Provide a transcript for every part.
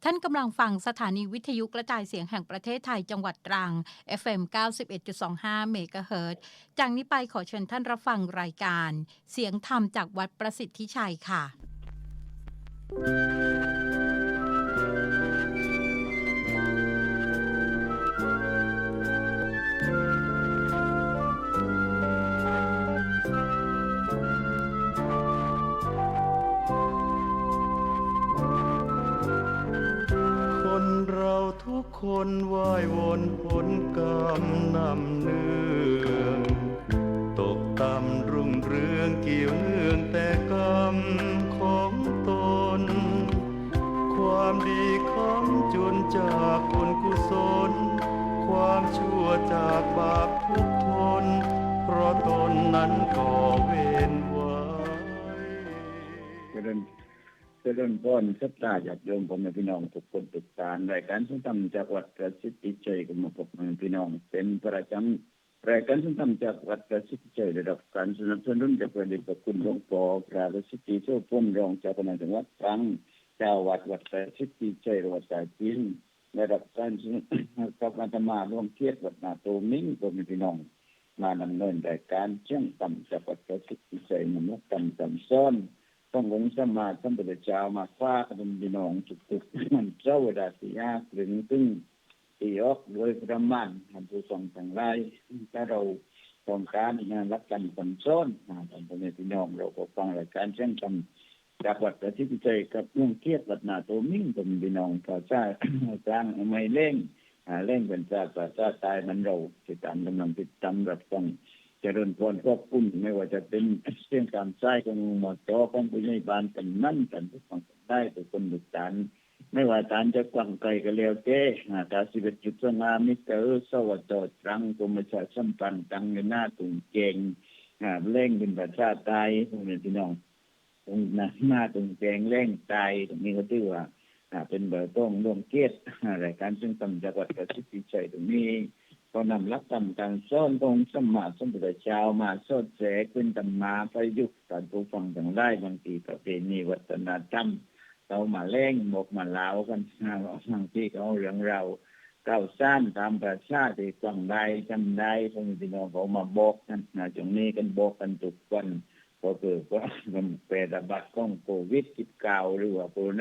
ท่านกำลังฟังสถานีวิทยุกระจายเสียงแห่งประเทศไทยจังหวัดตรัง FM 91.25 เมกะเฮิรตซ์จากนี้ไปขอเชิญท่านรับฟังรายการเสียงธรรมจากวัดประสิทธิชัยค่ะคนเราทุกคนว่ายวนผลกรรมนำเนื่องตกต่ำรุ่งเรืองเกี่ยวเนื่องแต่กรรมของตนความดีคำจุนจากบุญกุศลความชั่วจากบาปทุกทนเพราะตนนั้นก่อเวรไว้เริ่มต้นสัปดาห์จากโยมผมพี่น้องทุกคนติดตามรายการส้มตำจากวัดประสิทธิชัยกับมาพบพี่น้องเป็นประจำรายการส้มตำจากวัดประสิทธิชัยได้รับการสนับสนุนจากพระเดชพระคุณหลวงพ่อพระประสิทธิโชติพ้นรองเจ้าคณะจังหวัดตรังเจ้าวัดประสิทธิชัยวัดสายจีนได้รับการสนับสนุนกับอาตมาร่วมเทียบวัดนาโตมิ้งกับพี่น้องมาดำเนินรายการเชื่อมต่ำจากวัดประสิทธิชัยมนุษย์ต่ำซ้อนต้องลงสมาธิพระเจ้ามาฟ้ากันพี่น้องจุกๆมันเจ้าดาสิยาถึงตึงตีออกโดยประมาณทำผู้ส่งทางไล่ถ้าเราต้องการงานรับกันคนซ้อนทำเป็นพี่น้องเราก็ฟังรายการเช่นกันจากวัดประสิทธิชัยกับเรื่องเทียบวัดนาโตมิ่งเป็นพี่น้องภาษากลางไม่เล่งเป็นภาษาตายมันเราติดตามกำลังติดตามรับฟังเจริญพรก็ปุ่นไม่ว่าจะเป็นเสียงการใช้ของหมอจอของผู้ใหญ่บ้านกันนั่นกันทุกฝั่งได้ทุกคนดุจานไม่ว่าตานจะกว้างไกลก็แล้วแต่ตาสิบจุดสง่ามิเตอร์สวัสดิ์ตรังกรมประชาสัมพันธ์ตังในหน้าตุงเจงเล่งเป็นภาษาไทยพี่น้องตรงหน้าตุงเจงเล่งไทยตรงนี้ก็ถือว่าเป็นเบอร์ต้องร่วมเกียรติรายการซึ่งตำจังหวัดประสิทธิชัยตรงนี้ก็นำหลักธรรมการสอนของสมมาสมพุทธเจ้ามาสอนแสขึ้นตำมาประยุกต์การผู้ฟังต่างได้บางทีประเพณีวัฒนธรรมเรามาเล่งหมกมาเล่ากันบางทีเขาเรื่องเราเก้าสั้นตามประชาที่ฟังได้จำได้พวกพี่น้องเขามาบอกกันตรงนี้กันบอกกันทุกวันก็คือว่ามันเป็นระบาดของโควิด-19 หรือว่าโควิด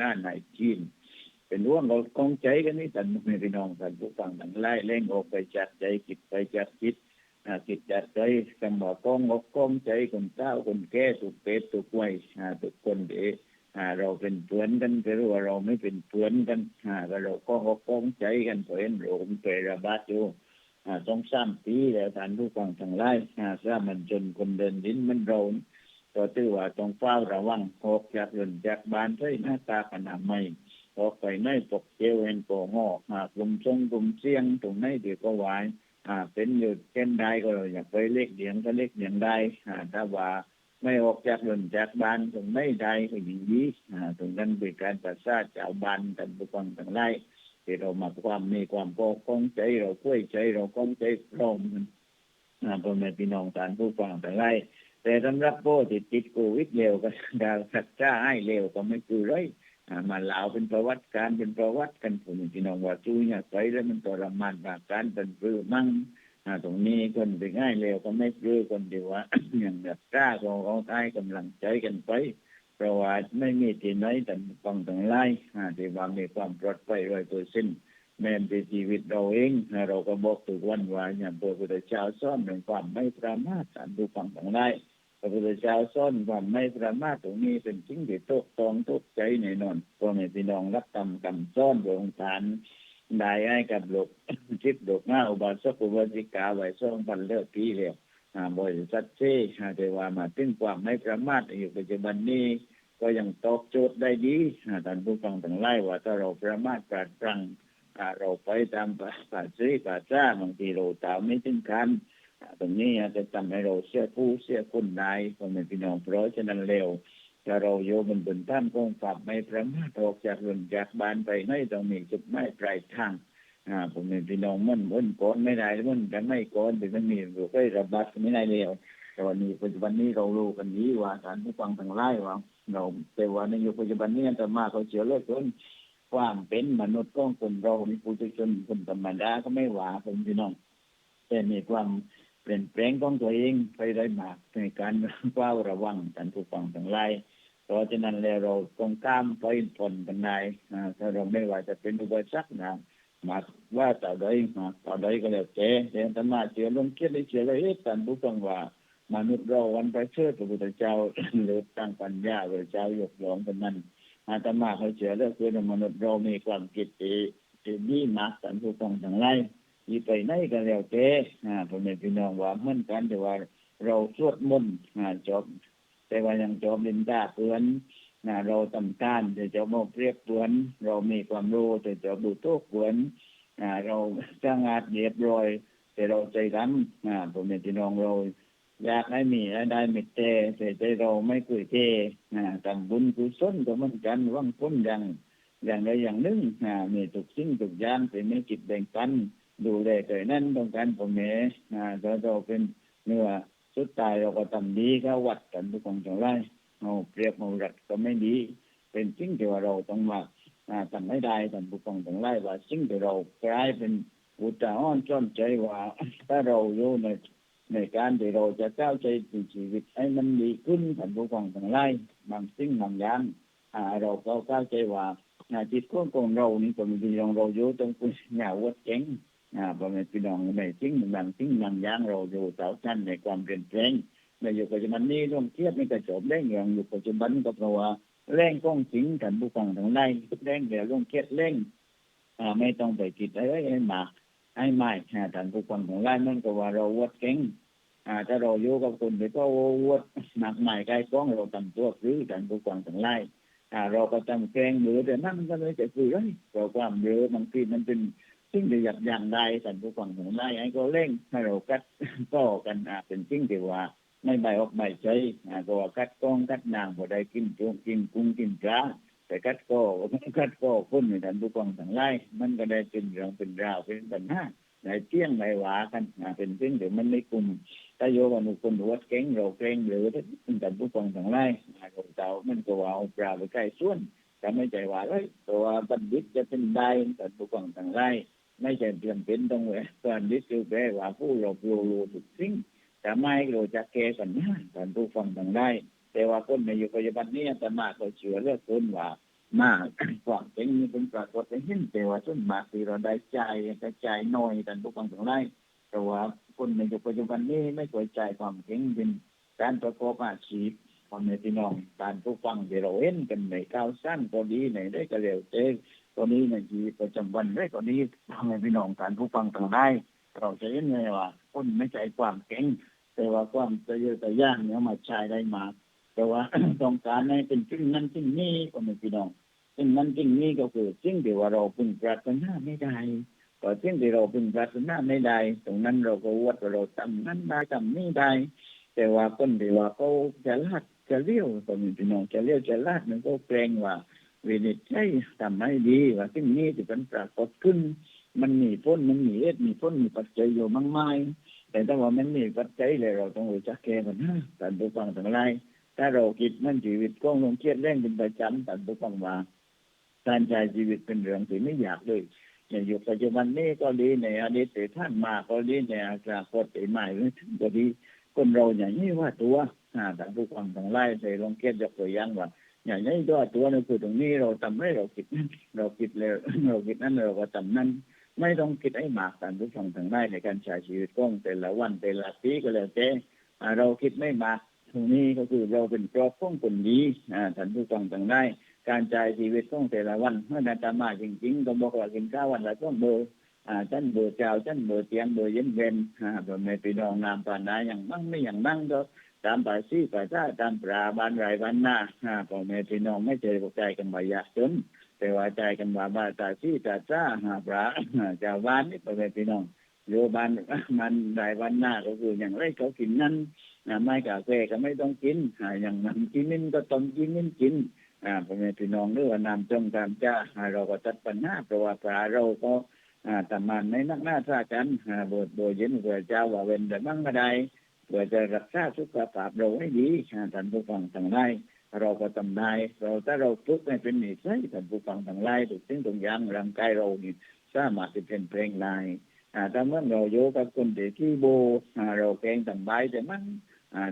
-19เป็นร่วงเรากองใจกันนี่แต่พี่น้องกันผู้ฟังทั้งหลายเล่งออกไปจากใจคิดไปจากคิดคิดจากใจสมองกองออกกองใจคนเฒ่าคนแก่ทุกเพศทุกวัยทุกคนเราเป็นเพื่อนกันแต่ว่าเราไม่เป็นเพื่อนกันเราก็ออกกองใจกันเพราะเห็นโรคเป็นระบาดอยู่2-3 ปีแล้วท่านผู้ฟังทั้งหลายถ้ามันจนคนเดินดินมันเราก็ถือว่าต้องเฝ้าระวังออกจากเรือนจากบ้านใช้หน้าตาขนาดไม่ออกไปไม่ปกเจลแอลกอฮอล์กลุ่มชงกลุ่มเสี่ยงตรงไหนเดี๋ยวก็ไหวเป็นอยู่เช่นใดก็อยากไปเล็กเดียงก็เล็กเดียงได้ถ้าว่าไม่ออกจากเรือนจากบ้านตรงไหนใดก็อย่างนี้ตรงนั้นเป็นการประสาทชาวบ้านกันผู้ฟังทั้งหลายที่เรามาความมีความพอของใจเราคุยใจเราของใจพร้อมพ่อแม่พี่น้องท่านผู้ฟังทั้งหลายแต่สำหรับผู้ที่ติดโควิดเร็วก็ดาวสักจ้าให้เร็วก็ไม่คือไรมาเล่าเป็นประวัติการเป็นประวัติกันผมพี่น้องว่าจูเนี่ยไปแล้วมันทรมานแบบการเป็นปลื้มมั่งตรงนี้คนไปง่ายเร็วก็ไม่ปลื้มคนเดียวว่า อย่างแบบกล้าของเขาใช้กำลังใจกันไปเพราะว่าไม่มีที่ไหนแต่ฟังทั้งหลายที่ว่ามีความปลอดภัย100%แม้ในชีวิตเราเองเราก็บอกทุกวันว่าอย่างพระพุทธเจ้าสอนเรื่องความไม่ประมาทการดูฟังทั้งหลายพระพุทธเจ้าสอนความไม่ประมาทตรงนี้เป็นสิ่งที่ถูกต้องถูกใจแน่นอนพ่อแม่พี่น้องรับธรรมคำสอนโดยองค์ฐานได้ให้กับโลกทิพย์โลกหน้าอุบาสกอุบาสิกาไว้2,000 แล้วปีแล้วบริษัทเช่แต่ว่ามาถึงความไม่ประมาทอยู่ปัจจุบันนี้ก็ยังตอบโจทย์ได้ดีท่านผู้ฟังทั้งหลายว่าถ้าเราประมาทพลาดพลั้งเราไปตามภาษีภาษาบางทีเราตามไม่ถึงคันตรงนี้จะทำให้เราเสียผู้เสียคนได้พ่อแม่พี่น้องเพราะฉะนั้นเร็วถ้าเราโยบนท่านคงฝากไม่ประมาทออกจากเรือนจากบ้านไปไม่ต้องมีจุดหมายปลายทางพ่อแม่พี่น้องมันก่อนไม่ได้มันกันไม่ก่อนถึงมันมีโรคระบาดไม่ได้เร็วแต่วันนี้ปัจจุบันนี้เรารู้กันดีว่าท่านผู้ฟังทั้งหลายว่าเราแต่ว่าในยุคปัจจุบันนี้จะมาเขาเชื่อเลิกจน ความเป็นมนุษย์ของคนเรามีปุถุชนคนธรรมดาก็ไม่หวาผมพี่น้องแต่มีความเปลี่ยนแปลงของตัวเองไปได้มากในการเฝ้าระวังการผู้ฟังทั้งหลายเพราะฉะนั้นแล้วเราต้องข้ามไปผลกันได้ถ้าเราไม่ว่าจะเป็นอุปสรรคนะมาว่าต่อใดมาต่อใดก็แล้วแต่ธรรมะเชื่อลงคิดได้เชื่อเลยการผู้ฟังว่ามนุษย์เราวันไปเชื่อพระพุทธเจ้าหรือตั้งปัญญาพระเจ้ายกย่องกันนั้นอาตมาเขาเชื่อแล้วคือมนุษย์เรามีความคิดที่ดีมากการผู้ฟังทั้งหลายที่ไปไหนก็แล้วแต่พ่อแม่พี่น้องว่าเหมือนกันแต่ว่าเราสวดมนต์จบแต่ว่ายังจบลินดาเปือนเราตำต้านแต่จะมาเปรียบเปือนเรามีความรู้แต่จะดูโต๊ะเปือนเราสร้างอาเรียบร้อยแต่เราใจดำพ่อแม่พี่น้องเราอยากให้มีได้ไม่แต่ใจเราไม่คุยเททำบุญกุศลก็เหมือนกันว่างพ้นอย่างใดอย่างหนึ่งมีทุกสิ่งทุกอย่างแต่ไม่คิดแบ่งปันดูแลตัวนั้นต้องการพ่อแม่เราเป็นเนื้อสุดท้ายเราก็ทำดีก็วัดกันทุกคนทั้งหลายเอาเปรียบเอารัดก็ไม่ดีเป็นสิ่งที่ว่าเราต้องมาทำให้ได้ท่านผู้ฟังทั้งหลายว่าสิ่งที่เรากลายเป็นอุตาหรณ์จ้อนใจว่าถ้าเราอยู่ในการที่เราจะก้าวใจในชีวิตให้มันดีขึ้นท่านผู้ฟังทั้งหลายบางสิ่งบางอย่างเราก็ก้าวใจว่าจิตของเรานี่ก็มีเราอยู่ต้องคุยหน้าวัดเจ๋งพ่อแม่พี่น้องในสิ่งบางสิ่งบางอย่างเราอยู่ต่อชั้นในความเปลี่ยนแปลงในอยู่ปัจจุบันนี้ร่วมเทียบไม่กระจบได้เงี้ยอยู่ปัจจุบันก็เพราะว่าแรงก้องสิงท่านผู้ฟังทั้งหลายแรงเดี๋ยวร่วมเทียบแรงไม่ต้องไปคิดอะไรให้มากให้ไม่ท่านผู้ฟังทั้งหลายมันก็ว่าเราวัดเก่งถ้าเราอยู่กับคนที่ก็วัดหนักใหม่ใกล้ก้องเราทำตัวคือท่านผู้ฟังทั้งหลายเราก็จำแกงหรือแต่นั่นก็เลยจะคือเราความเรือบางทีมันเป็นสิ่งที่หยับยั้งได้ท่านผู้ฟังทั้งหลายไอ้ก็เร่งให้เรากัดก็กันเป็นสิ่งที่ว่าไม่ใบออกใบใจก็ว่ากัดก้องกัดนางพอได้กินจุกินกุ้งกินปลาแต่กัดก็คนในท่านผู้ฟังทั้งหลายมันก็ได้เป็นเรื่องเป็นราวเป็นปัญหาในเที่ยงในหวากันเป็นสิ่งที่มันไม่กลุ่มถ้าโยกันคนวัดเก่งเราเก่งหรือถ้าท่านผู้ฟังทั้งหลายเราเจ้ามันก็ว่าเอาปลาไปใกล้ส่วนแต่ไม่ใจว่าเลยตัวบัณฑิตจะเป็นได้ท่านผู้ฟังทั้งหลายไม่ใช่เพียงเป็นต้องเว้บัณฑิตคือแปลว่าผู้เรารู้ทุกสิ่งแต่ไม่เราจะแก้กันนะท่านผู้ฟังทั้งหลายแต่ว่าคนในยุคปัจจุบันนี้แต่มาก็เชื่อเรื่องคนว่ามากความจริงนี่เป็นปรากฏให้เห็นแต่ว่าส่วนมากที่เราได้ใจกระจายน้อยท่านผู้ฟังทั้งหลายแต่ว่าคนในยุคปัจจุบันนี้ไม่เข้าใจความจริงเป็นการประกอบอาชีพของในพี่น้องการผู้ฟังที่เราเห็นกันในข่าวสั้นก็ดีในได้ก็เร็วเจ๊ตอนนี้ในชีวิตประจำวันได้ก็ดีทำให้พี่น้องการผู้ฟังต่างได้เราจะเห็นไงว่าคนไม่ใจความเก่งแต่ว่าความจะเยอะแต่ย่างเนี่ยมาใช้ได้มาแต่ว่า ต้องการให้เป็นสิ่งนั้นสิ่งนี้ก็ไม่พี่น้องสิ่งนั้นสิ่งนี้ก็คือสิ่งที่ว่าเราพึงปรารถนาไม่ได้ก็สิ่งที่เราพึงปรารถนาไม่ได้ตรงนั้นเราก็วัดเราทำนั้นได้ทำนี้ได้แต่ว่าคนที่ว่าเขาจะลาดจะเลี้ยวก็มีพี่น้องจะเลี้ยวจะลาดมันก็เกรงว่าวินิจฉัยทำให้ดีว่าสิ่งนี้ที่เป็นปรากฏขึ้นมันมีพ้นมันมีมีพ้นมีปัจจัยอยู่มากมายแต่ถ้าว่ามันมีปัจจัยเลยเราต้องรู้จักแก้มันนะท่านผู้ฟังทั้งหลายถ้าเราคิดมันชีวิตก็ลงเครียดเร่งเป็นประจำท่านผู้ฟังว่าการใช้ชีวิตเป็นเรื่องที่ไม่อยากเลยในยุคปัจจุบันนี้ก็ดีในอดีตท่านมาก็ดีในอนาคตใหม่ก็ดีคนเราอย่างนี้ว่าตัวท่านผู้ฟังทั้งหลายได้ลงเครียดยกตัวอย่างว่าอย่างนี้ด้วยตัวนั่นคือตรงนี้เราทำให้เราคิดนั้นเราคิดแล้วเราคิดนั้นเราก็ทำนั้นไม่ต้องคิดให้มากท่านผู้ฟังทั้งหลายในการใช้ชีวิตของแต่ละวันแต่ละปีก็แล้วแต่เราคิดไม่มากตรงนี้ก็คือเราเป็นกรอบของคนดีท่านผู้ฟังทั้งหลายการใช้ชีวิตของแต่ละวันเมื่อนาตามาจริงๆก็บอกว่ากินข้าววันละต้องเบอร์ชั้นเบอร์เจ้าชั้นเบอร์เตียงเบอร์เย็นเวนแบบในปีนองนามปานาอย่างมั่งไม่อย่างมั่งก็ตามป่าซี่ป่าซ่าตามปลาบานไรบานหน้าพ่อแม่พี่น้องไม่เจอใจกันบ่อยากจนแต่ว่าใจกันว่าบ้าตาซี่ตาซ่าปลาเจ้าบ้านนี่พ่อแม่พี่น้องโยบานมันไรบานหน้าก็คืออย่างไรเขากินนั้นไม่กาแฟก็ไม่ต้องกินอย่างนั้นกินนิ่ก็ต้องกินนิ่กินพ่อแม่พี่น้องเรื่องนำจงตามจ้าเราก็ตัดปัญหาเพราะว่าปลาเราก็ทำมันในนักหน้าท่ากันโดยเย็นเผื่อเจ้าว่าเว้นแต่มั่งไม่ได้เพื่อจะรักษาสุขภาพเราให้ดีท่านผู้ฟังทั้งหลาย เราก็ทำได้ถ้าเราฝึกให้เป็นนิสัยท่านผู้ฟังทั้งหลายทุกสิ่งทุกอย่างร่างกายเรานี่สามารถจะเป็นเพลงได้ถ้าเมื่อเราโยกับคนเด็กที่โบเราเก่งทำใบแต่มัน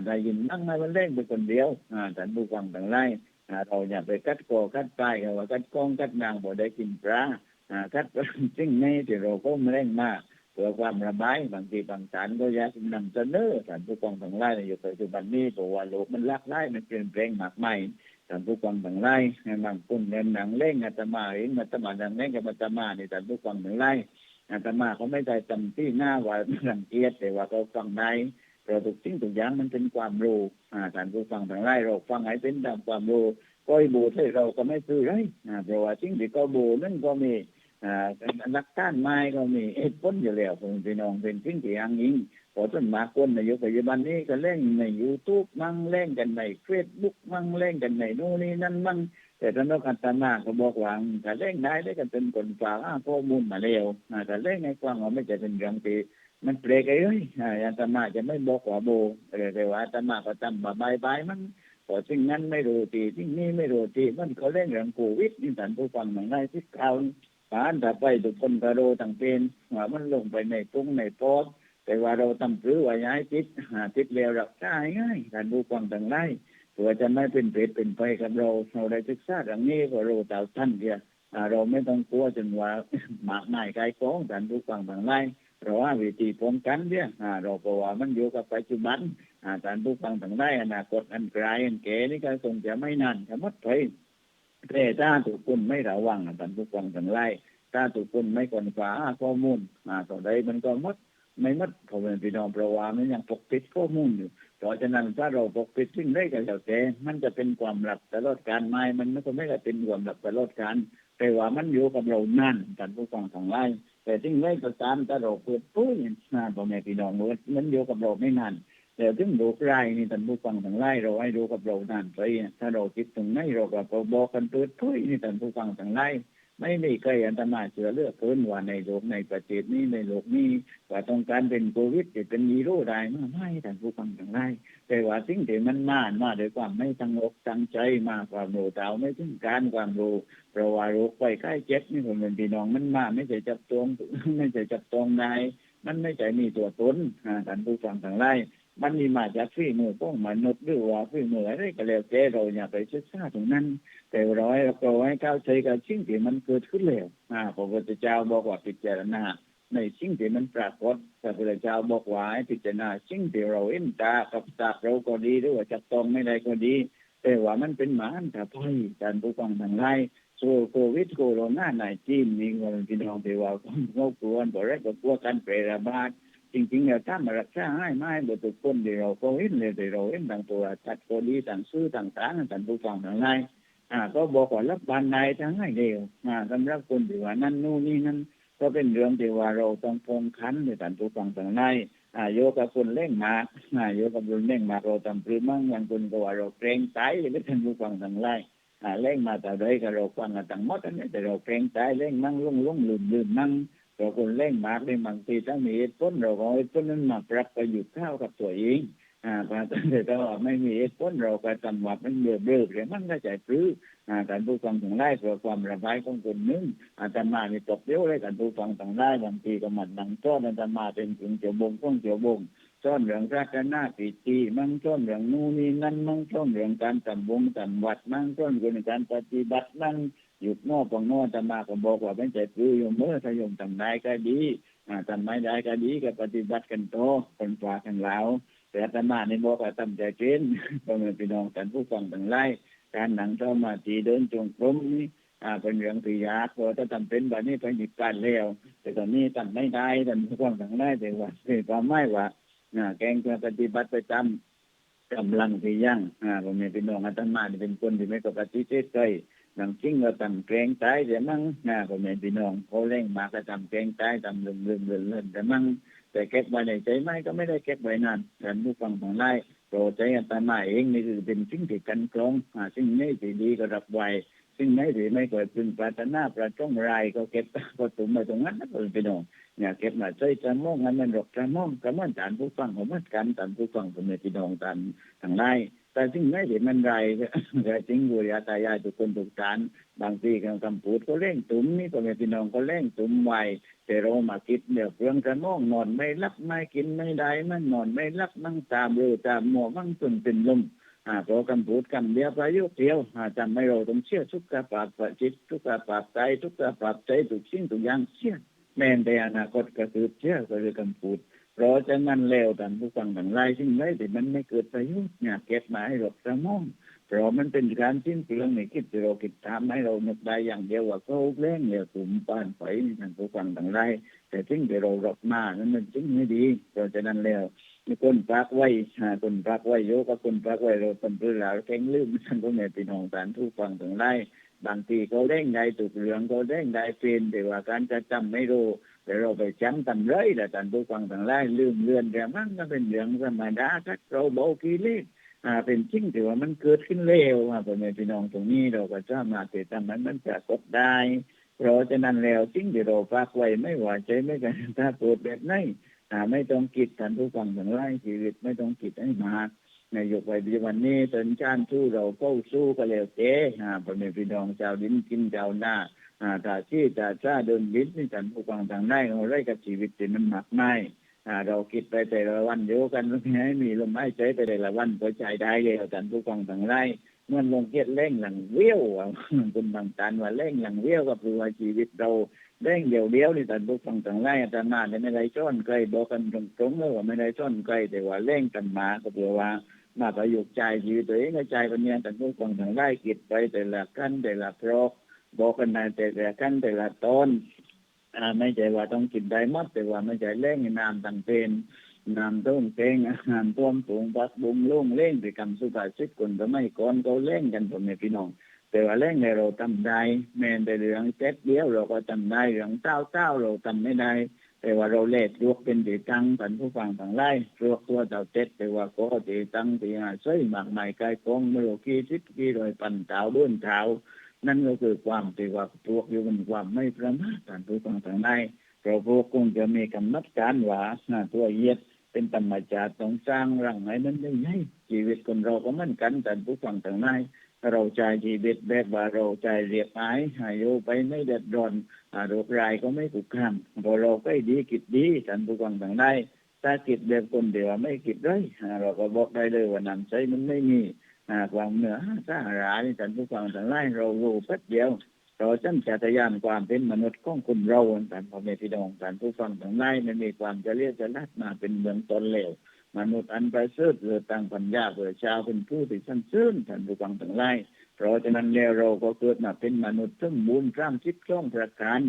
ได้ยินนั่งให้มันเล่นไปคนเดียวท่านผู้ฟังทั้งหลายเราอย่าไปกัดคอกัดปลายกันว่ากัดก้องกัดนางบ่ได้กินปลากัดสิ่งนี้ที่เราก็ไม่เล่นมากเพื่อความระบายบางทีบางสารก็อยากนำเสนอท่านผู้ฟังทั้งหลายในยุคปัจจุบันนี้เพราะว่าโลกมันหลากหลายมันเปลี่ยนแปลงมากมายท่านผู้ฟังทั้งหลายบางคนเล่นหนังเล่นอาตมาเองอาตมาดังเล่นกับอาตมาในท่านผู้ฟังทั้งหลายอาตมาเขาไม่ได้จำที่หน้าว่ารังเกียจแต่ว่าเขาฟังได้เราทุกสิ่งทุกอย่างมันเป็นความรู้ท่านผู้ฟังทั้งหลายเราฟังให้เป็นตามความรู้ก้อยบูให้เราก็ไม่ซื้อไรเพราะว่าสิ่งที่ก็บูนั่นก็มีนักต้านไม้ก็มีเอ็ดพ้นอยู่แล้วพี่น้องเป็นสิ่งที่อ้างอิงพอต้นมาคนในยุคปัจจุบันนี้ก็เล่นใน YouTube มั่งเล่นกันใน Facebook มั่งเล่นกันในโน่นนี่นั่นมั่งแต่ท่านนักการตนาก็บอกว่าถ้าเล่นได้กันเป็นคนฝากข้อมูลมาแล้วถ้าเล่นในความว่าไม่จะเป็นเรื่องที่มันเปรกเลยอาตมาจะไม่บอกว่าโบแต่ว่าอาตมาก็จำบายมันพอสิ่งนั้นไม่รู้ทีสิ่งนี้ไม่รู้ทีมันเขาเล่นเรื่องโควิดนี่ท่านผู้ฟังหนังได้ที่ข่าวถ้าไปทุกคนก็รู้ต่างเป็นว่ามันลงไปในตุ้งในปอดแต่ว่าเราทำหรือว่าย้ายติดแล้วรักษาง่ายท่านผู้ฟังต่างได้เพื่อจะไม่เป็นเปรตเป็นไฟกับเราได้ศึกษาเรื่องนี้ก็รู้ต่างท่านเดียวเราไม่ต้องกลัวจนว่าหมากไม้ไกลกองท่านผู้ฟังต่างได้เพราะว่าวิธีป้องกันเนี่ยเราเพราะว่ามันอยู่กับปัจจุบันท่านผู้ฟังต่างได้อนาคตอันไกลอันแก่นี่ก็คงจะไม่นานจะหมดไปแต่ถ้าทุกคนไม่ระวังท่านผู้ฟังต่างได้ถ้าทุกคนไม่ค้นคว้าข้อมูลต่อใดมันก็ไม่มัดผมเป็นพี่น้องเพราะว่ามันยังปกปิดข้อมูลอยู่เพราะฉะนั้นถ้าเราปกปิดสิ่งใดก็แล้วแต่มันจะเป็นความลับตลอดกาลมันก็ไม่ได้เป็นความลับตลอดกาลแต่ว่ามันอยู่กับเรานั่นท่านผู้ฟังทั้งหลายแต่สิ่งใดก็ตามถ้าเราเปิดเผยผมเป็นพี่น้องมันอยู่กับเราไม่นานแต่ถึงโรคร้ายนี่ท่านผู้ฟังทั้งหลายเราให้รู้กับเรานานไปถ้าเราคิดตรงไหนเราก็บอกกันเปิดเผยนี่ท่านผู้ฟังทั้งหลายไม่มีใครอันตรายเสือเลือกเกินว่าในโลกในประเทศนี้ในโลกนี้ว่าต้องการเป็นโควิดจะเป็นฮีโร่ได้ไม่ท่านผู้ฟังทั้งหลายแต่ว่าสิ่งที่มันมาด้วยความไม่ตั้งอกตั้งใจมาความรู้เท่าไม่ถึงการความรู้เพราะว่าโรคไข้ไข้เจ็บนี่ผมเป็นพี่น้องมันมาไม่ใช่จับตรงไม่ใช่จับตรงได้มันไม่ใช่มีตัวตนท่านผู้ฟังทั้งหลายมันมีมาจากฝีมือของมนุษย์หรือว่าฝีมืออะไรก็แล้วแต่เราอย่าไปศึกษาตรงนั้นแต่เราให้เข้าใจกับสิ่งที่มันเกิดขึ้นแล้วพระพุทธเจ้าบอกว่าพิจารณาในสิ่งที่มันปรากฏพระพุทธเจ้าบอกว่าให้พิจารณาสิ่งที่เราเห็นตากับตาเราก็ดีหรือว่าจับต้องไม่ได้ก็ดีแต่ว่ามันเป็นหมาอันตรายการผู้ฟังทั้งหลายโควิดโคโรนาในจีนนี่คนพี่น้องที่ว่าเขากลัวบ่ได้ก็กลัวการแพร่ระบาดจริงๆแล้วถ้ามารักษาให้ไม่โดยทุกคนที่เราก็เห็นเลยที่เราเห็นต่างตัวจัดก็ดีต่างซื้อต่างๆท่านผู้ฟังทั้งหลายก็บอกว่ารับบานในทั้งให้เดียวสำหรับคนที่ว่านั่นนู่นนี่นั่นก็เป็นเรื่องที่ว่าเราต้องป้องกันในท่านผู้ฟังทั้งหลายโยกับคนเล่นมากโยกับคนเล่นมากเราทำปรือมั่งอย่างคนก็ว่าเราเกรงใจเลยท่านผู้ฟังทั้งหลายเล่นมาแต่ใดก็เราฟังต่างหมดอันนี้แต่เราเกรงใจเล่นมั่งลุ่งลืมมั่งเราคนเล่นมากเลยบางทีถ้ามีเหตุผลเราก็เหตุผลนั้นมาปรับประยุกต์เข้ากับตัวเองพอแต่ว่าไม่มีเหตุผลเราก็ทำว่ามันเบื่อเลยมันก็ใจปลื้การผู้ฟังต่างได้เพื่อความระบายของคนนึงอาตมานี่ตกเดียวเลยการผู้ฟังต่างได้บางทีก็มันดังต้อนอาตมาเป็นถึงเจียวบงต้องเจียวบงต้อนเรื่องราชนาปีตีมั่งต้อนเรื่องนู่นนี่นั่นมั่งต้อนเรื่องการทำวงทำวัดมั่งต้อนเรื่องการปฏิบัติมั่งหยุดนอกปองนออาตมาก็บอกว่าเป็นใจปลื้โยมเมื่อถ้าโยมทำได้ก็ดีทำไม่ได้ก็ดีก็ปฏิบัติกันโตคนฝากกันแล้วแต่อาตมาในบอกว่าทำใจเกินพ่อแม่พี่น้องท่านผู้ฟังทั้งหลายการนั่งสมาธิเดินจงกรมนี่เป็นเรื่องที่ยากเพราะถ้าทำเป็นแบบนี้ไปหยิบกันแล้วแต่ตอนนี้ทำไม่ได้ท่านผู้ฟังทั้งหลายแต่ว่าความไม่ว่าแกงจะปฏิบัติไปตามกำลังที่ยั่งพ่อแม่พี่น้องอาตมาเป็นคนที่ไม่ก็ปฏิเสธใจดังจริงเราทำแกงตายแต่มั่งพ่อแม่พี่น้องเขาเล่งมาก็ทำแกงตายทำเลื่อนแต่มั่งแต่เก็บไว้ในใจไม่ก็ไม่ได้เก็บไว้นานท่านผู้ฟังทั้งหลายโปรดใจอาตมาเองนี่คือเป็นสิ่งที่กันกรองสิ่งนี้ที่ดีก็รับไว้สิ่งไหนที่ไม่เคยพึงปรารถนาประจ้องไรก็เก็บก็ตุ่มมาตรงนั้นนะพี่น้องเนี่ยเก็บมาใจจะมองงั้นมันหลอกจะมองกระมันท่านผู้ฟังของมันกันท่านผู้ฟังพ่อแม่พี่น้องท่านทั้งหลาย แต่สิ่งไหนที่มันไรแต่จริงบุญญาตายายทุกคนทุกท่านบางทีคำพูดก็เร่งตุ้มนี่พ่อแม่พี่น้องก็เร่งตุ้มไว้แต่เรามาคิดเดี๋ยวเรื่องกระมองนอนไม่รับไม่กินไม่ได้มันนอนไม่รับมั่งตามเรือตามหมอมั่งจนเป็นลมเพราะคำพูดคำเดียวประโยคเดียวจำไม่เราต้องเชื่อทุกขภาพจิตทุกขภาพใจทุกขภาพใจทุกสิ่งทุกอย่างเชื่อแม้ในอนาคตก็คือเชื่อก็คือคำพูดเพราะฉะนั้นแล้วท่านผู้ฟังทั้งหลายสิ่งใดที่มันไม่เกิดประโยชน์เนี่ยเก็บมาให้หลบสมองเพราะมันเป็นการสิ้นเปลืองในคิดที่เราคิดทำให้เรานึกได้อย่างเดียวว่าเขาเล่นเนี่ยกลุ่มป้านไฟท่านผู้ฟังทั้งหลายแต่สิ่งที่เราหลบมานั้นมันสิ่งไม่ดีเพราะฉะนั้นแล้วมีคนปากไว้คนปากไว้โยกับคนปากไว้เราเป็นเพื่อนเราแข่งลืมท่านผู้แม่พี่น้องท่านผู้ฟังทั้งหลายบางทีเขาเล่นได้ถูกเรื่องเขาเล่นได้เป็นแต่ว่าการจะจำไม่รู้แต่เราไปจำกันเลยแต่ท่านผู้ฟังทั้งหลายลืมเลือนแต่มันก็เป็นเรื่องธรรมดาครับเราเบากิเลสเป็นจริงแต่ว่ามันเกิดขึ้นเร็วพ่อแม่พี่น้องตรงนี้เราก็จะมาติดตามมันจะกดได้เพราะฉะนั้นแล้วสิ่งที่เราฝากไว้ไม่ว่าใจไม่กันถ้าเปิดแบบไหนไม่ต้องคิดท่านผู้ฟังทั้งหลายชีวิตไม่ต้องคิดให้มากในยุคปัจจุบันนี้ตนชาติสู้เราก็สู้ก็แล้วเจ๊พ่อแม่พี่น้องชาวดินกินชาวนาถ้าที่จะชาเดินดินนี่ท่านผู้ฟังทางได้เราได้กับชีวิตที่มันหนักไม่เราคิดไปแต่ละวันเดียวกันให้มีลมหายใจไปแต่ละวันก็ใจได้เลยท่านผู้ฟังทางได้เมื่อลงเกียรเร่งหลังเวี้ยวคุณบางท่านว่าเร่งหลังเวี้ยวก็คือว่าชีวิตเราเร่งเดียวนี่ท่านผู้ฟังทางได้อาจารย์มาไม่ได้ซ่อนใครบอกกันตรงๆเลยว่าไม่ได้ซ่อนใครแต่ว่าเร่งกันมาก็เพื่อว่ามาประยุกต์ใจชีวิตตัวเองในใจปัญญาท่านผู้ฟังทางได้คิดไปแต่ละขั้นแต่ละเพราะบอกกันในแต่ละขั้นแต่ละตอนไม่ใช่ว่าต้องกินได้หมดแต่ว่าไม่ใช่เล่งน้ำต่างเป็นน้ำต้มเต็งน้ำต้มผงปักบุ้งลุ่งเล่งไปคำสุภาษิตคนก็ไม่ก่อนเขาเล่งกันผมเนี่ยพี่น้องแต่ว่าเล่งในเราทำได้แม้แต่เรื่องเจ็ดเดียวเราก็ทำได้เรื่องเต้าเราทำไม่ได้แต่ว่าเราเล็ดลวกเป็นตีตังท่านผู้ฟังต่างไล่ลวกตัวเต่าเจ็ดแต่ว่าก็ตีตังตีใส่หมากใหม่ไก่กงไม่รู้กี่ทิศกี่รอยปั่นเท้าเดินเท้านั่นก็คือความที่ว่าพวกอยู่เป็นความไม่ประมาทท่านผู้ฟังทางในเราพวกคงจะมีกำหนดการว่าตัวเย็ดเป็นธรรมชาติต้องสร้างร่างให้มันได้ใหญ่ชีวิตคนเราก็เหมือนกันท่านผู้ฟังทางในเราใจชีวิตแบบว่าเราใจเรียบร้อยอยู่ไปไม่เดือดร้อนโรคร้ายก็ไม่ถูกข้ามพอเราใกล้ดีกิจดีท่านผู้ฟังทางในถ้ากิจแบบคนเดียวไม่กิจเลยเราก็บอกได้เลยว่าน้ำใจมันไม่มีความเหนือสาหร่ายท่านผู้ฟังทั้งหลายเรารู้แป๊บเดียวเราจำจัตยานความเป็นมนุษย์ของคนเราท่านพ่อแม่พี่น้องท่านผู้ฟังทั้งหลายมันมีความเฉลียวฉลาดมาเป็นเมืองตนเลวมนุษย์อันประเสริฐเกิดตั้งปัญญาเกิดชาวเป็นผู้ที่สั้นซื่นท่านผู้ฟังทั้งหลายเพราะฉะนั้นแล้วเราก็เกิดมาเป็นมนุษย์สมบูรณ์30ประการ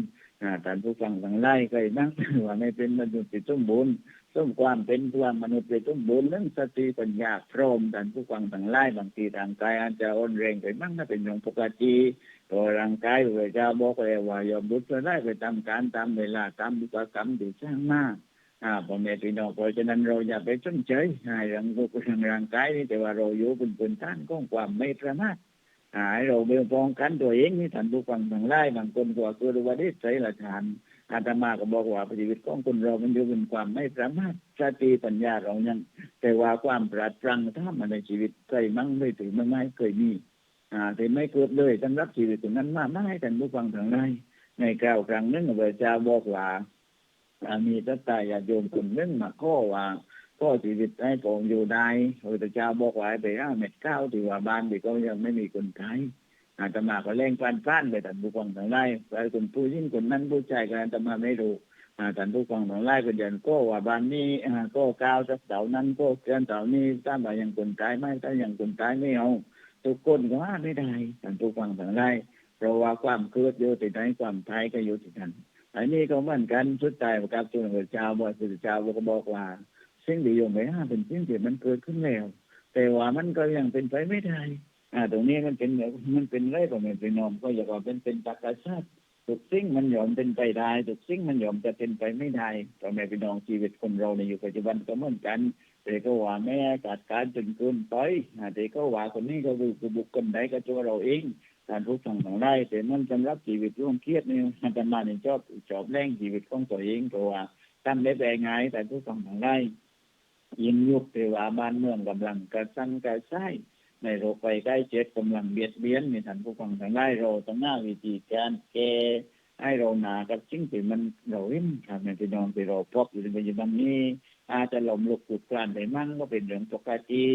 ท่านผู้ฟังทั้งหลายเคยนั่งว่าไม่เป็นมนุษย์ที่สมบูรณ์สมความเป็นตัวมนุษย์เป็นสมบูรณ์เรื่องสติปัญญาพร้อมท่านผู้ฟังทั้งหลายบางทีร่างกายอาจจะอ่อนแรงไปบ้างถ้าเป็นอย่างปกติตัวร่างกายพระเจ้าบอกเลยว่ายอมบุตรได้ไปทำการตามเวลาตามวิบากกรรมที่สร้างมาพ่อแม่พี่น้องเพราะฉะนั้นเราอย่าไปสนใจเรื่องร่างกายนี่แต่ว่าเราอยู่บนฐานของความไม่ประมาทให้เราเบี่ยงป้องกันตัวเองนี่ท่านผู้ฟังทั้งหลายบางคนก็คือว่าได้ใจละทานอาตมาก็บอกว่าชีวิตของคนเรามันอยู่บนความไม่ประมาทสติปัญญาเรายังแต่ว่าความปราดปรังถ้ามันในชีวิตเคยมั่งไม่ถึงไม่เคยมีแต่ไม่เกิดเลยสำหรับชีวิตตรงนั้นมาไม่ให้ท่านผู้ฟังทั้งหลายในคราวครั้งนึงพระเจ้าบอกว่ามีพระตายาโยมคนนึงมาขอว่าก็ชีวิตให้ผมอยู่ได้พระเจ้าบอกว่าไปเม็ดข้าวที่ว่าบ้านที่ก็ยังไม่มีคนใช้อาตมาก็เล่งฟันไปท่านผู้ฟังทั้งหลายไปคนผู้ยิ่งคนนั้นผู้ชายกันอาตมาไม่รู้ท่านผู้ฟังทั้งหลายก็ยันก็ว่าบ้านนี้ก็ก้าวจากเสานั้นก็เกินเสานี้ถ้าว่ายังคนตายไม่ถ้ายังคนตายไม่เอาทุกคนก็ไม่ได้ท่านผู้ฟังทั้งหลายเพราะว่าความเกิดอยู่ที่ไหนความตายก็อยู่ที่นั่นอันนี้ก็เหมือนกันสุดท้ายกับตัวพระเจ้าบอกพระเจ้าก็บอกว่าสิ่งที่โยมไปเป็นสิ่งที่มันเกิดขึ้นแล้วแต่ว่ามันก็ยังเป็นไปไม่ได้ตรงนี้มันเป็นไรก็ไม่เป็นนอมก็อย่าว่าเป็นตรรกชาติทุกสิ่งมันยอมเป็นไปได้ทุกสิ่งมันยอมจะเป็นไปไม่ได้ก็ไม่เป็นนองชีวิตคนเราในอยู่ปัจจุบันก็เหมือนกันแต่ก็ว่าแม่ขาดการจนเกินไปแต่ก็ว่าคนนี้ก็คือบุคคลใดก็ตัวเราเองการทุกข์ทางต่างได้แต่มันสำหรับชีวิตร่วมเครียดนี่อาจารย์มาเนี่ยชอบแรงชีวิตของตัวเองเพราะว่าทำได้แบบไงแต่ทุกข์ทางต่างได้ยิ่งยุคเทวาบ้านเมืองกำลังกระสันกระส่าย ในโรคภัยไข้เจ็บกำลังเบียดเบียนมีท่านผู้ฟังทั้งหลายเราต้องหาวิธีการแก้ให้เราหนากับสิ่งที่มันเราเห็นครับในพี่น้องที่เราพบอยู่ในปัจจุบันนี้อาจจะหลงลุกคลุกคลานไปมั่งก็เป็นเรื่องปกติ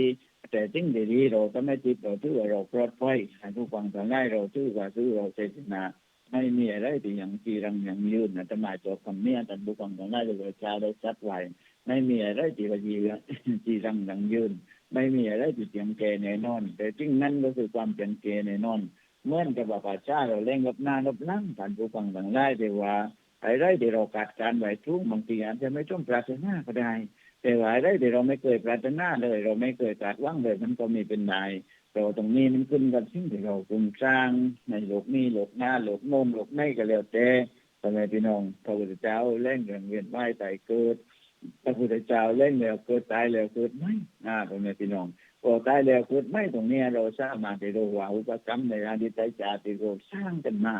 แต่สิ่งดีๆเราต้องไม่ติดเราถือว่าเราปลอดภัยท่านผู้ฟังทั้งหลายเราถือว่าเราเจตนาไม่มีอะไรที่อย่างจีรังอย่างยืนนะจะมาจบคำนี้ท่านผู้ฟังทั้งหลายเราชาได้ชัดไว้ไม่มีอะไรที่ว่าจีรังอย่างยืนไม่มีอะไรที่เตียงแก่แน่นอนแต่จริงนั้นก็คือความเตียงแก่แน่นอนเหมือนกับว่าประชาเราเล่นกับหน้ากับหลังท่านผู้ฟังทั้งหลายแต่ว่าอะไรที่เรากัดการไหวทุกบางทีอาจจะไม่ต้องปรารถนาก็ได้แต่ว่าอะไรที่เราไม่เคยปรารถนาเลยเราไม่เคยคาดหวังเลยมันก็มีเป็นได้เราตรงนี้มันขึ้นกับสิ่งที่เราปรุงสร้างในโลกนี้โลกหน้าโลกโน้มโลกไหนก็แล้วแต่ทำไมพี่น้องพระพุทธเจ้าเล่นเรื่องเวียนว่ายตายเกิดพระพุทธเจ้าเล่นแล้วเกิดตายแล้วเกิดไม่ทำไมพี่น้องพอตายแล้วเกิดไม่ตรงนี้เราสร้างมาที่เราว่าอุปกรรมในอดีตชาติที่เราสร้างกันมา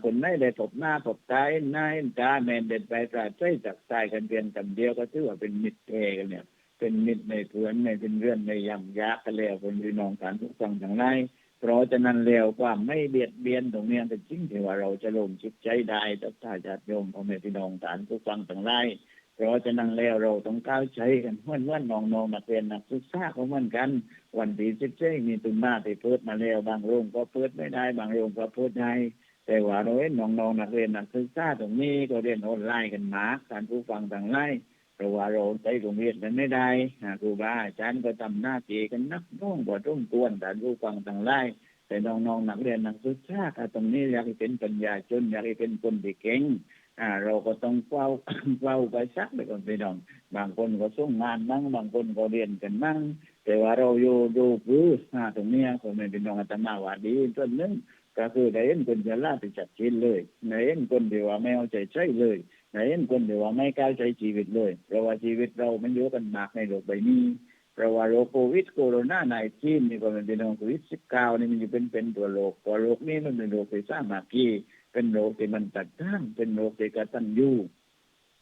คนไหนได้ถบหน้าถบตายนายตาแมนเด็ดไปตราใช้จากตายกันเพียงกันเดียวก็ถือว่าเป็นมิตรเทกันเนี่ยเป็นมิตรในเพื่อนในเป็นเรื่องในยำยากันแล้วเป็นพี่น้องฐานทุกฝั่งทั้งหลายเพราะฉะนั้นแล้วความไม่เบียดเบียนตรงนี้เป็นจริงที่ว่าเราจะลงจิตใจได้ตัถ้าญาติโยมพ่อแม่พี่น้องฐานทุกฝั่งทั้งหลายเพราะฉะนั้นแล้วเราต้องก้าวใจกันเมื่อน้องๆนักเรียนนักศึกษาก็เหมือนกันวันที่17มีตุนมาที่เปิดมาแล้วบางโรงก็เปิดไม่ได้บางโรงก็เปิดได้แต่ว่าเราเห็นน้องๆนักเรียนนักศึกษาตรงนี้ก็เรียนออนไลน์กันมากท่านผู้ฟังทั้งหลายเพราะว่าเราไปโรงเรียนกันไม่ได้ครูบาอาจารย์ก็ทำหน้าที่กันนักน้องกว่าต้นกวนท่านผู้ฟังทั้งหลายแต่น้องๆนักเรียนนักศึกษาตรงนี้อยากให้เป็นปัญญาชนอยากให้เป็นคนที่เก่งเราก็ต้องเฝ้าไปสักไปก่อนพี่น้องบางคนก็ส่งงานมั่งบางคนก็เรียนกันมั่งแต่ว่าเราอยู่พื้ตรงนี้ผมไม่เป็นน้องอาตมาว่าดีส่วนหนึ่งก็คือได้เห็นคนจะล่าไปจัดชินเลยได้เห็นคนที่ว่าไม่เอาใจใช้เลยได้เห็นคนที่ว่าไม่กล้าใช้ชีวิตเลยเพราะว่าชีวิตเรามันอยู่กันมากในโลกใบนี้เพราะว่าโรคโควิดโคโรนา-19นี่ก็เป็นโรคโควิด-19นี่มันอยู่เป็นตัวโรคตัวโรคนี้มันเป็นโรคที่สร้างมากี่เป็นโรคที่มันตัดท่านเป็นโรคที่กระตันยู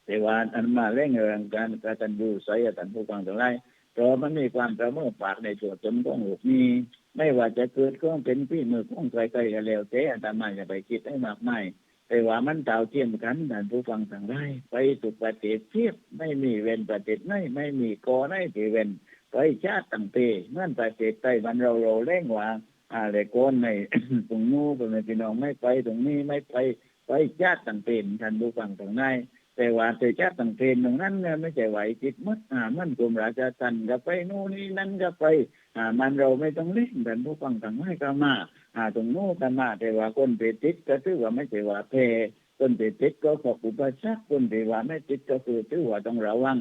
แต่ว่าอันมาเร่งเรื่องการกระตันยูใส่ตันผู้ฟังทั้งหลายเพราะมันมีความประเมินปากในส่วนจนของโรคนี้ไม่ว่าจะเกิดก็เป็นพี่มือของใครๆก็แล้วแต่อาตมาอย่าไปคิดให้มากมายแต่ว่ามันเท่าเทียมกันท่านผู้ฟังทั้งหลายไปทุกประเทศเทียบไม่มีเว้นประเทศไหนไม่มีกอไหนที่เว้นไปชาติต่างเปเมื่อประเทศไต้หวันเราเร่งว่าอะไรก้นใน ตรงนู้นเป็นพี่น้องไม่ไปตรงนี้ไม่ไปชาติต่างเป็นท่านผู้ฟังทั้งหลายแต่ว่าเจาต่างเป็นตรงนั้นเนี่ยไม่ใช่ไหวจิตมัดมันกลุ่มราชาทันก็ไปโน่นนี่นั่นก็ไปมันเราไม่ต้องเล่นแต่ผู้ฟังต่างให้ก็มาตรงโน้นก็มาแต่ว่าคนไปติดก็ถือว่าไม่ใช่ว่าเพคนไปติดก็ขอบอุปสรรคคนที่ว่าไม่ติดก็คือถือว่าต้องระวัง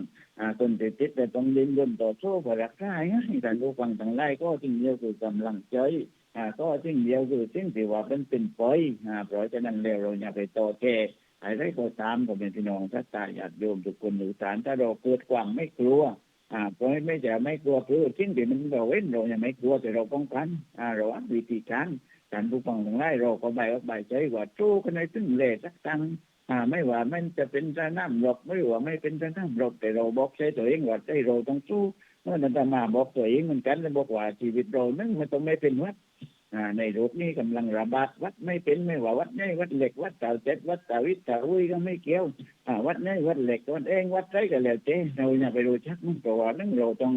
คนที่ติดแต่ต้องดิ้นรนต่อสู้เพื่อรักษาให้ท่านผู้ฟังต่างหลายก็จริงเดียวคือกำลังใจก็จริงเดียวคือสิ่งที่ว่าเป็นปอยเพราะฉะนั้นแล้วเราอย่าไปต่อแก่อะไรก็ตามก็เป็นพี่น้องทักทายญาติโยมทุกคนหรือฐานถ้าเราเกิดความไม่กลัวเพราะไม่จะไม่กลัวคือสิ่งที่มันเราเว้นเรายังไม่กลัวแต่เราป้องกันเราอัดวิธีการท่านผู้ฟังทั้งหลายเราก็ใบใจว่าสู้กันในตึ้งเล่สักตังไม่ว่ามันจะเป็นสนามรบไม่ว่าไม่เป็นสนามรบแต่เราบอกใจตัวเองว่าใจเราต้องสู้เมื่อนั้นมาบอกตัวเองเหมือนกันแล้วบอกว่าชีวิตเรานั้นมันต้องไม่เป็นวัดในโลกนี้กำลังระบาดวัดไม่เป็นไม่ว่าวัดใหญ่วัดเล็กวัดเก่าเจ็ดวัดตาวิตาวุ้ยก็ไม่เกี่ยววัดใหญ่วัดเล็กวัดเองวัดไรก็แล้วแต่เราอย่าไปรู้จักมันเพราะว่านั้นเราต้อง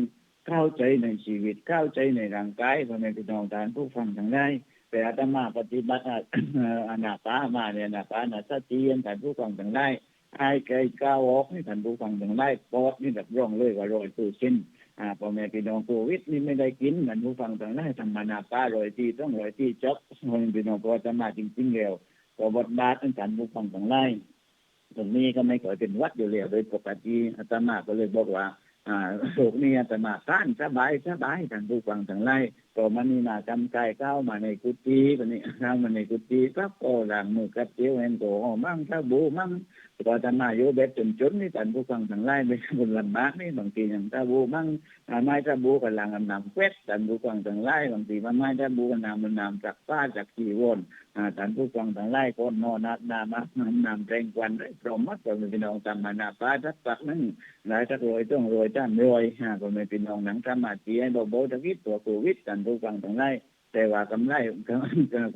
เข้าใจในชีวิตเข้าใจในร่างกายพ่อแม่พี่น้องท่านผู้ฟังทั้งหลายแต่อาตมาปฏิบัติอนาปามาเนี่ยอนาปานาสติท่านผู้ฟังทั้งหลายไอ้ไก่ก้าวออกนี่ท่านผู้ฟังทั้งหลายปอดนี่แบบร้องเลยว่า100%พ่อแม่พี่น้องโควิดนี่ไม่ได้กินท่านผู้ฟังทั้งหลายทำมานาปา100 ที่ต้อง100 ที่จบพ่อแม่พี่น้องก็จะมาจริงๆแล้วก็บทบาทท่านผู้ฟังทั้งหลายตรงนี้ก็ไม่ก่อเป็นวัดอยู่แล้วโดยปกติอาตมาก็เลยบอกว่าโลกนี้อาตมาท่านสบายท่านผู้ฟังทั้งหลายก็มันนี่มาจำใจเข้ามาในกุฏิวันนี้เข้ามาในกุฏิปั๊บก็ล้างมือกับเจียวแอลกอฮอล์มั่งสบู่มั่งก็อาตมาอยู่แบบจนนี่ท่านผู้ฟังทั้งหลายไม่คนลำบากนี่บางทีอย่างสบู่มั่งไม้สบู่กับล้างน้ำเวทท่านผู้ฟังทั้งหลายบางทีไม้สบู่กับน้ำจากฟ้าจากจีวร ท่านผู้ฟังทั้งหลายก็นอนัดนามานำแรงควันได้พร้อมมัดก็เป็นพี่น้องตามมานาป้าทักปักนั้นหลายทักรวยต้องรวยจ้านรวยก็เป็นพี่น้องหนังสมาธิให้โบตะกิดตัวโควิดท่านผู้ฟังทั้งหลายแต่ว่ากำไร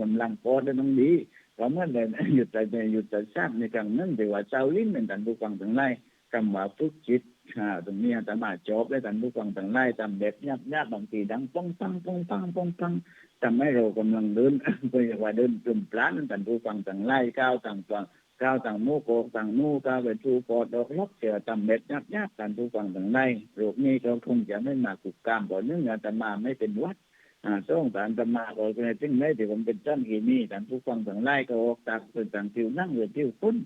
กำลังพอได้ต้องดีเพราะเมื่อหยุดแต่ทราบในครั้งนั้นแต่ว่าเจ้าลิ้นเป็นท่านผู้ฟังทั้งหลายคำว่าฝึกจิตตรงนี้อาตมาจบได้ท่านผู้ฟังทั้งหลายทำแบบยากบางทีดังป้องปังป้องปังป้องปังทำให้เรากำลังเดินก็เรียกว่าเดินกลุ่มปราณท่านผู้ฟังทั้งหลายก้าวต่างตัวก้าวต่างโมโกต่างนู่ก้าวไปทูปอดดอกล็อกเสียทำแบบยากท่านผู้ฟังทั้งหลายโรคนี้ก็คงจะไม่มาคุกคามบ่อนึงอาตมาไม่เป็นวัดส่งอาตมาก็ในที่ไหนที่ผมเป็นจ้างที่นี่ท่านผู้ฟังทั้งหลายก็ออกจากเป็นต่างทิวนั่งหรือทิวคุ้น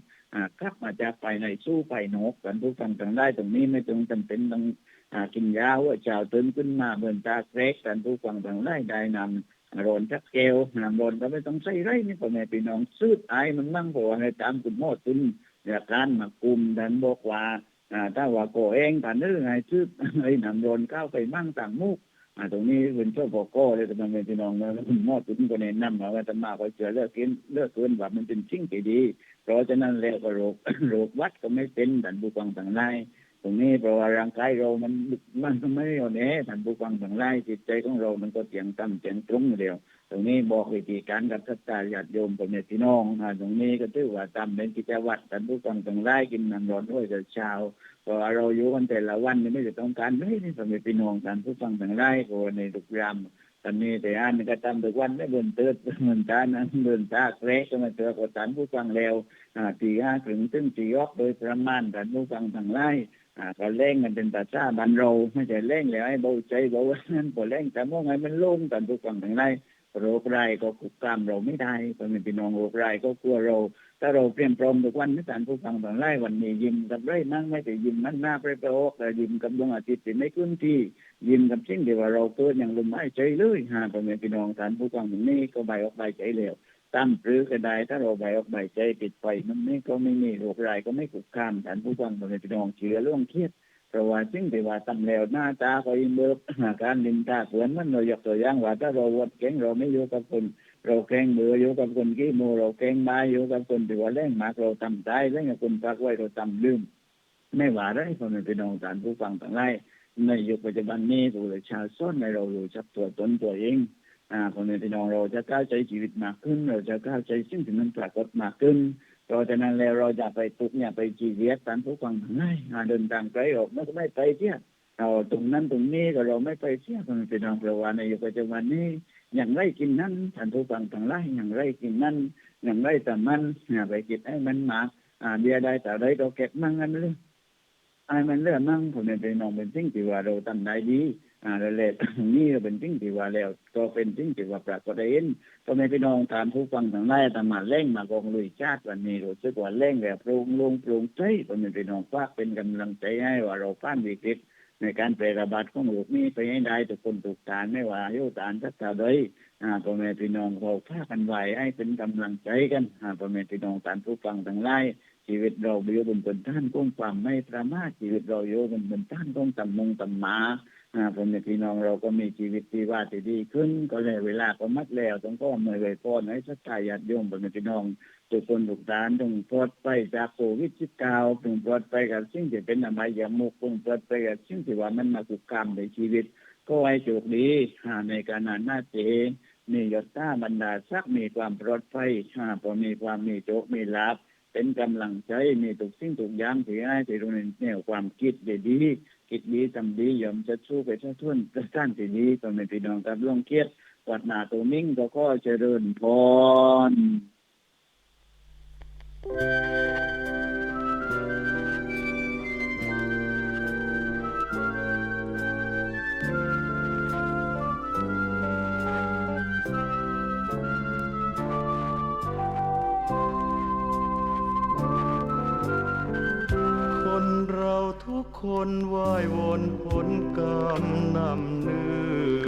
กลับมาจากภายในสู้ภายนอกท่านผู้ฟังทั้งหลายตรงนี้ไม่ต้องจำเป็นต้องกินยาว่าเช้าตื่นขึ้นมาเบิ่นตาเกรกท่านผู้ฟังทั้งหลายได้นำร้อนชักเกลร้อนก็ไม่ต้องใส่ไรนี่พ่อแม่พี่น้องซื้อไอ้มันมั่งเพราะว่าให้ตามคุณหมอตุนจากการมากุมท่านบอกว่าถ้าว่าโกเองท่านนึกไงซื้อไอ้น้ำร้อนเข้าไปมั่งต่างมุกตรงนี้เป็นช่วยบอกก็เลยแต่มันเป็นพี่น้องนะคุณหมอตุนก็แนะนำว่าจะมาก็เจอเลิกเกินว่ามันเป็นสิ่งที่ดีเพราะฉะนั้นแล้วก็โรควัดก็ไม่เป็นท่านผู้ฟังต่างหลายตรงนี้เพราะว่าร่างกายเรามันไม่อ่อนแอท่านผู้ฟังทั้งหลายจิตใจของเรามันก็เตียงต่ำเตียงตรงเดียวตรงนี้บอกวิธีการกับศรัทธาญาติโยมพ่อแม่พี่น้องตรงนี้ก็ถือว่าตามเป็นกิจวัตรท่านผู้ฟังทั้งหลายกินน้ำร้อนด้วยแต่เช้าเพราะเราอยู่กันแต่ละวันนี่ไม่ได้ต้องการเลยนี่พ่อแม่พี่น้องท่านผู้ฟังทั้งหลายก็ในทุกยามตอนนี้แต่อันก็ทำทุกวันไม่เดินเติร์ดเดินตานั้นเดินตาเกรกก็มาเจอกับท่านผู้ฟังแล้วตีห้าถึงตีออกโดยประมาณท่านผู้ฟังทั้งหลายก็เล่งกันเป็นตาซ่าบันเราไม่ใช่เล่งแล้วให้เบาใจเบานั่นพอเล่งแต่เมื่อไงมันโล่งท่านผู้ฟังทั้งหลายโรคไรก็คุกคามเราไม่ได้เพราะมันเป็นน้องโรคไรก็กลัวเราถ้าเราเตรียมพร้อมทุกวันนี่ท่านผู้ฟังทั้งหลายวันนี้ยิ้มกับไรนั่งไม่แต่ยิ้มนั่นหน้าไปโปรกแต่ยิ้มกับดวงอาทิตย์ที่ไม่ขึ้นที่ยิ้มกับสิ่งที่ว่าเราเกิดอย่างลมหายใจเลยเพราะมันเป็นน้องท่านผู้ฟังอย่างนี้ก็ใบออกใบใจแล้วตั้มปรือก็ได้ถ้าเราใบออกใบใจปิดไฟมันไม่ก็ไม่มีโรคไรก็ไม่คุกคามท่านผู้ฟังเพราะมันเป็นน้องเชื้อเรื่องเครียดเพราะว่าสิ่งที่ว่าทำแล้วหน้าตาก็ยิ่งเบิบการดินตาเสือนมันเรายกตัวอย่างว่าถ้าเราวัดเก่งเราไม่อยู่กับคนเราแกล้งมืออยู่กับคนขี้โมเราแกล้งไม้อยู่กับคนที่ว่าแรงมากเราทำใจแรงกับคนพักไว้เราทำลืมไม่ว่าได้เพราะมันเป็นองค์การผู้ฟังต่างหลายในยุคปัจจุบันนี้ตัวชาวซ้อนในเรารู้จักตัวตนตัวเองเพราะมันเป็นองเราจะก้าวใจชีวิตมากขึ้นเราจะก้าวใจสิ่งที่มันปรากฏมากขึ้นเพราะฉะนั้นแล้วเราจะไปตุกเนี่ยไปจีเรียสการผู้ฟังทั้งหลายเดินทางไกลออกไม่ไปเที่ยวเราตรงนั้นตรงนี้ก็เราไม่ไปเที่ยวมันเป็นองเพราะว่าในยุคปัจจุบันนี้อย่างไรกินนั้นท่านผู้ฟังทั้งหลายอย่างไรกินนั้นอย่างไรแต่มันไปกินให้มันมากเดียได้แต่ได้ก็เก็บมั่งกันเลยมันเรื่องมั่งผมเป็นน้องเป็นสิ่งที่ว่าเราทำได้ดีแล้วแหละนี่ก็เป็นสิ่งที่ว่าแล้วก็เป็นสิ่งที่ว่าปรากฏได้เห็นก็ไม่พี่น้องตามผู้ฟังทั้งหลายตามมาเล่งมากองลุยชาติวันนี้รู้สึกว่าเล่งแบบโปร่งใจก็ไม่พี่น้องฝากเป็นกำลังใจให้ว่าเราผ่านวิกฤตในการแพร่ระบาดของโรคนี้ไปให้ได้ทุกคนถูกทานไม่ว่าอายุทานสักเท่าใดพ่อแม่พี่น้องเราพากันไว้ให้เป็นกำลังใจกันพ่อแม่พี่น้องตามผู้ฟังทั้งหลายชีวิตเราอยู่บนท่านของความไม่ประมาทชีวิตเราอยู่บนท่านของตำมงตำหมาพ่อแม่พี่น้องเราก็มีชีวิตที่ว่าที่ดีขึ้นก็เลยเวลาก็มัดแล้วต้องก็เมื่อไว้พรให้สักกายญาติโยมพ่อแม่พี่น้องทุกคนทุกท่านต้องปลอดภัยจากโควิด-19ต้องปลอดภัยกับสิ่งที่เป็นอบายมุขต้องปลอดภัยกับสิ่งที่ว่ามันมาคุกคามในชีวิตก็ให้โชคดีในการงานหน้าเจมียศตาบรรดาศักดิ์มีความปลอดภัยพอมีความมีโชคมีลาภเป็นกำลังใจมีทุกสิ่งทุกอย่างที่ให้ที่รู้แนวความคิดดีคิดดีทำดียอมจะสู้ไปทุกทุนประการที่ดีต้องไม่พี่น้องกับล่วงเครียดวัดนาตัวมิ่งก็เจริญพรคนเราทุกคนว่ายวนผลกรรมนำเนื่อ